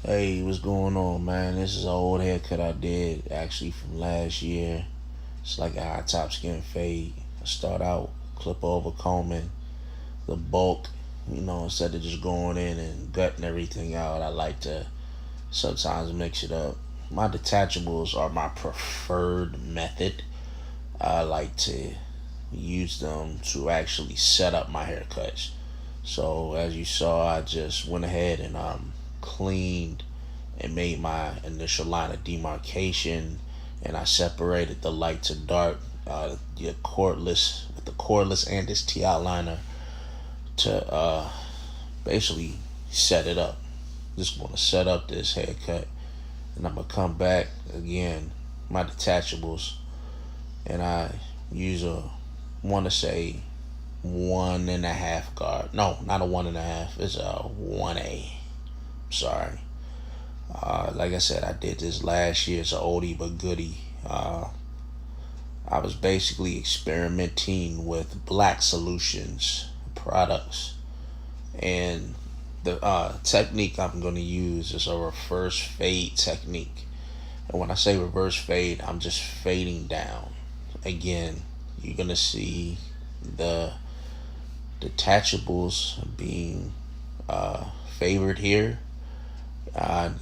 Hey, what's going on, man? This is an old haircut I did actually from last year. It's like a high top skin fade. I start out clip over combing the bulk, instead of just going in and gutting everything out. I like to sometimes mix it up. My detachables are my preferred method. I like to use them to actually set up my haircuts. So as you saw, I just went ahead and cleaned and made my initial line of demarcation, and I separated the light to dark, the cordless with the cordless and this T outliner to basically set it up. Just want to set up this haircut, and I'm gonna come back again my detachables, and I use a want to say 1.5 guard. No, not a 1.5. It's a 1A. Sorry. Like I said, I did this last year. It's an oldie but goodie. I was basically experimenting with black solutions products, and the technique I'm going to use is a reverse fade technique. And when I say reverse fade, I'm just fading down. Again, you're going to see the detachables being favored here.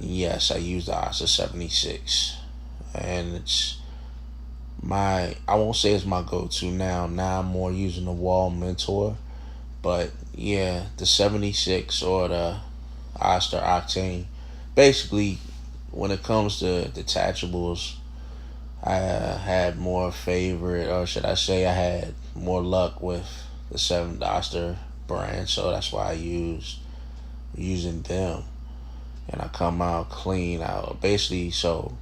Yes, I use the Asa 76, and it's I won't say it's my go-to now. Now I'm more using the Wall Mentor, but yeah, the 76 or the Oster Octane. Basically, when it comes to detachables, I had more favorite, or should I say, I had more luck with the Seven Oster brand, so that's why I using them, and I come out clean out. Basically, so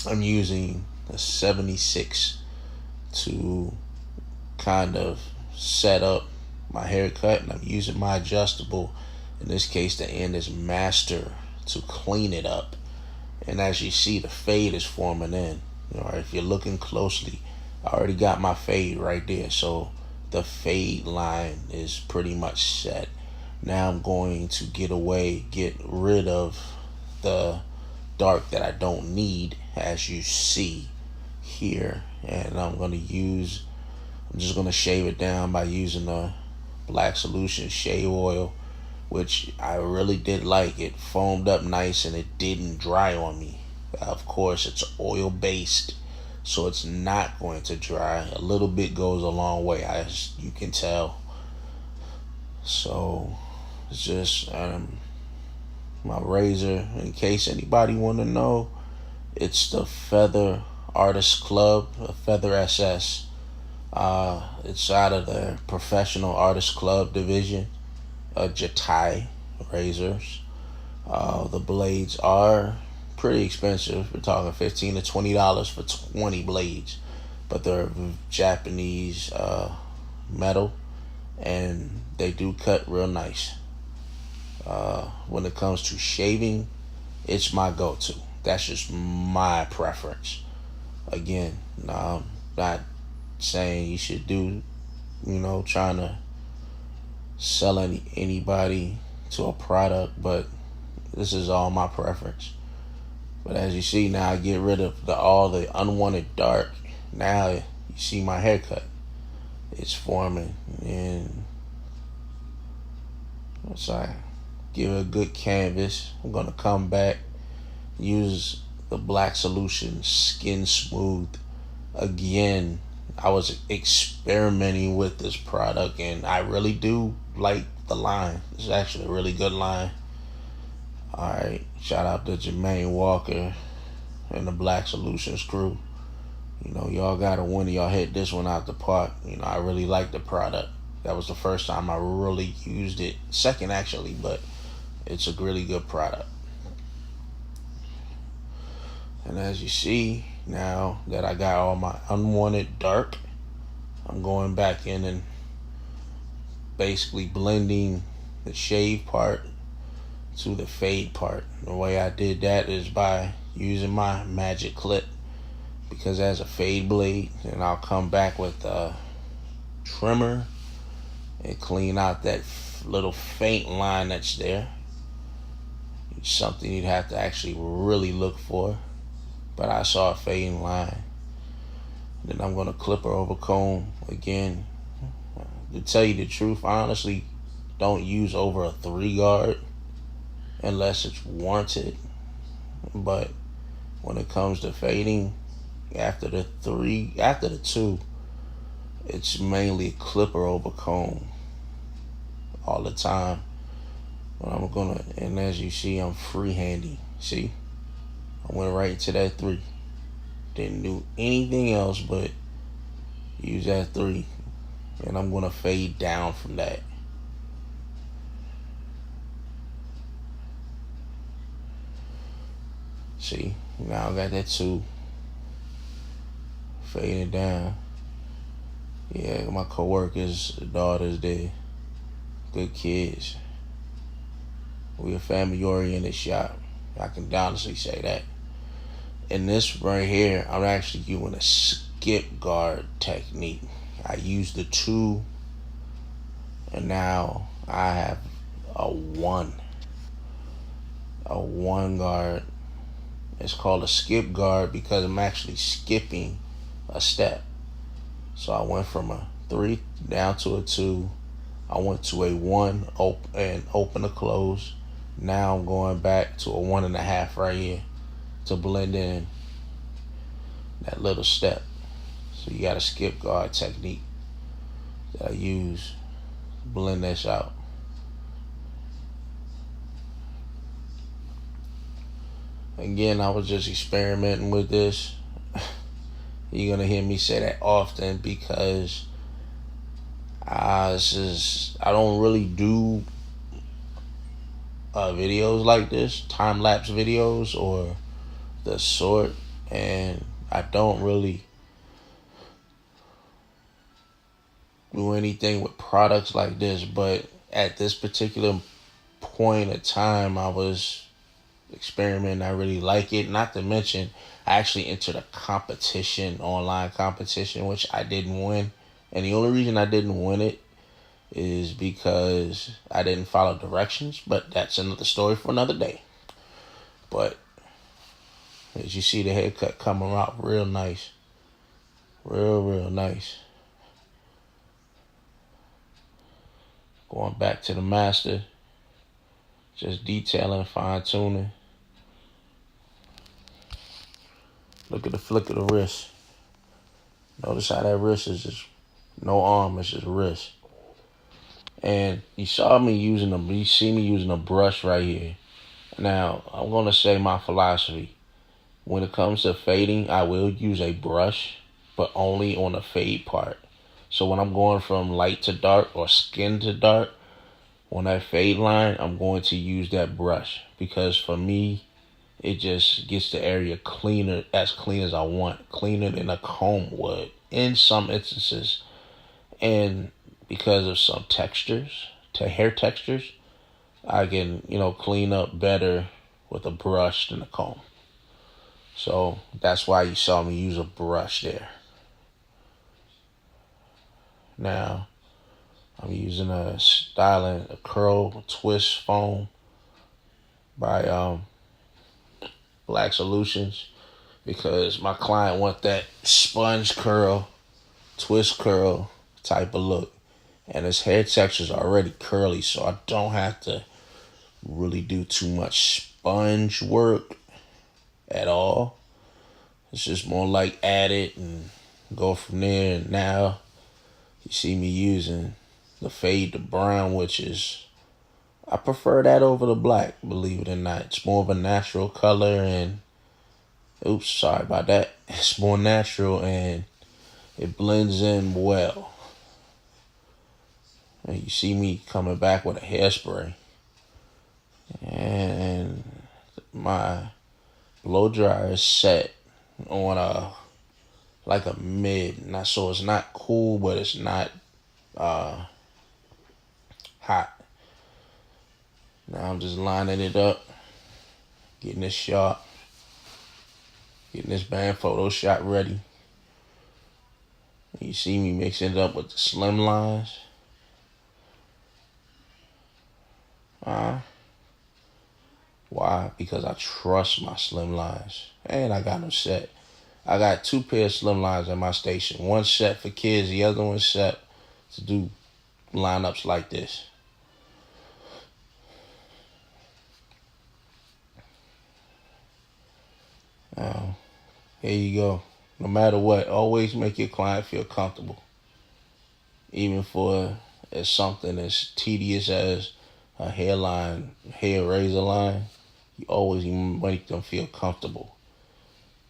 I'm using a 76 to kind of set up my haircut, and I'm using my adjustable. In this case, the end is master to clean it up. And as you see, the fade is forming in. If you're looking closely, I already got my fade right there. So the fade line is pretty much set. Now I'm going to get rid of the dark that I don't need, as you see here. And I'm just going to shave it down by using the Black Solution Shave Oil, which I really did like. It foamed up nice and it didn't dry on me. Of course, it's oil based, so it's not going to dry. A little bit goes a long way, as you can tell. So it's just my razor. In case anybody want to know, it's the Feather Artist Club, a Feather SS. It's out of the Professional Artist Club division, Jatai razors. The blades are pretty expensive. We're talking $15 to $20 for 20 blades, but they're Japanese metal, and they do cut real nice. When it comes to shaving, it's my go-to. That's just my preference. Again, I'm not saying you should do, trying to sell anybody to a product, but this is all my preference. But as you see now, I get rid of all the unwanted dark. Now you see my haircut. It's forming, and once I give it a good canvas, I'm gonna come back, use the Black Solution Skin Smooth again. I was experimenting with this product, and I really do like the line. It's actually a really good line. Alright, shout out to Jermaine Walker and the Black Solutions crew. Y'all got a winner. Y'all hit this one out the park. I really like the product. That was the first time I really used it. Second, actually, but it's a really good product. And as you see, now that I got all my unwanted dark, I'm going back in and basically blending the shave part to the fade part. The way I did that is by using my magic clip, because as a fade blade, and I'll come back with a trimmer and clean out that little faint line that's there. something you'd have to actually really look for. But I saw a fading line. Then I'm gonna clip her over comb again. To tell you the truth, I honestly don't use over a 3 guard unless it's warranted. But when it comes to fading, after the two, it's mainly clipper over comb all the time. But and as you see, I'm freehanding. See, I went right into that 3. Didn't do anything else but use that 3, and I'm gonna fade down from that. See, now I got that 2 fading down. Yeah, my coworkers' daughters, they good kids. We a family oriented shop. I can honestly say that. In this right here, I'm actually using a skip guard technique. I use the 2, and now I have a 1. A 1 guard. It's called a skip guard because I'm actually skipping a step. So I went from a 3 down to a 2. I went to a 1 and open to close. Now I'm going back to a 1.5 right here to blend in that little step. So you got a skip guard technique that I use to blend this out. Again, I was just experimenting with this. You're gonna hear me say that often because I don't really do videos like this, time lapse videos or the sort, and I don't really do anything with products like this. But at this particular point of time, I was experimenting. I really like it. Not to mention, I actually entered a competition, online competition, which I didn't win. And the only reason I didn't win it is because I didn't follow directions. But that's another story for another day. But as you see, the haircut coming out real nice. Real nice. Going back to the master. Just detailing, fine tuning. Look at the flick of the wrist. Notice how that wrist is just no arm, it's just wrist. And you see me using a brush right here. Now, I'm gonna say my philosophy. When it comes to fading, I will use a brush, but only on the fade part. So when I'm going from light to dark or skin to dark, on that fade line, I'm going to use that brush. Because for me, it just gets the area cleaner, as clean as I want, cleaner than a comb would in some instances. And because of some hair textures, I can, clean up better with a brush than a comb. So that's why you saw me use a brush there. Now, I'm using a curl twist foam by Black Solutions because my client want that sponge curl, twist curl type of look. And his hair texture is already curly, so I don't have to really do too much sponge work at all. It's just more like add it and go from there. And now you see me using the fade to brown, which is, I prefer that over the black, believe it or not. It's more of a natural color and, oops, sorry about that. It's more natural and it blends in well. And you see me coming back with a hairspray. And my blow dryer is set on like a mid. So it's not cool, but it's not hot. Now I'm just lining it up, getting this shot, getting this band photo shot ready. And you see me mixing it up with the slim lines. Watch Why? Because I trust my slim lines. And I got them set. I got 2 pairs of slim lines at my station. One set for kids, the other one set to do lineups like this. Now, here you go. No matter what, always make your client feel comfortable. Even for as something as tedious as a hair razor line, you always make them feel comfortable.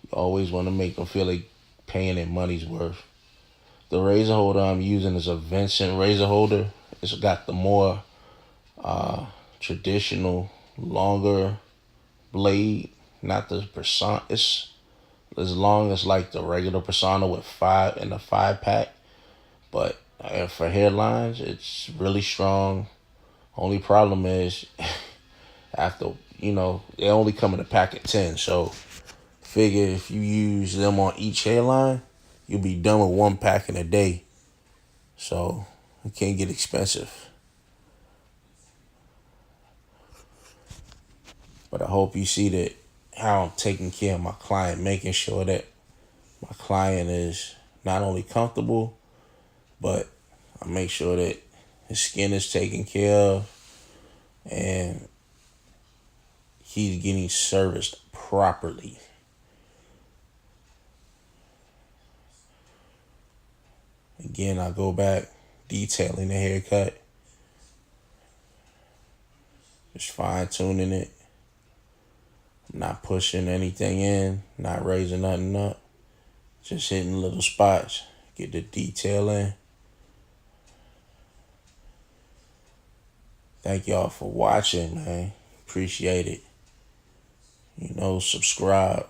You always want to make them feel like paying their money's worth. The razor holder I'm using is a Vincent razor holder. It's got the more traditional, longer blade, not the Persona. It's as long as like the regular Persona with 5 in the 5-pack, but for hairlines, it's really strong. Only problem is after they only come in a pack of 10. So figure if you use them on each hairline, you'll be done with 1 pack in a day. So it can get expensive. But I hope you see that how I'm taking care of my client, making sure that my client is not only comfortable, but I make sure that his skin is taken care of and he's getting serviced properly. Again, I go back detailing the haircut, just fine tuning it. I'm not pushing anything in, not raising nothing up, just hitting little spots, get the detail in. Thank y'all for watching, man. Appreciate it. Subscribe.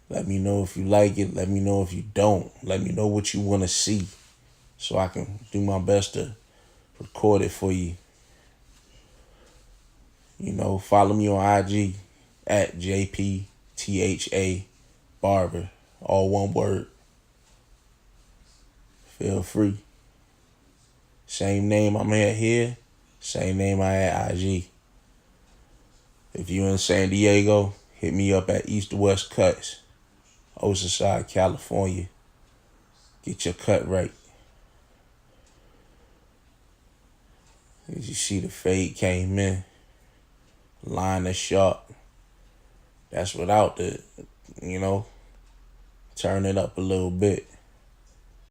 Let me know if you like it. Let me know if you don't. Let me know what you want to see so I can do my best to record it for you. Follow me on IG at JPTHA Barber. All one word. Feel free. Same name I'm at here. Same name I at IG. If you in San Diego, hit me up at East to West Cuts, Oceanside, California. Get your cut right. As you see, the fade came in. Line is sharp. That's without the, turn it up a little bit.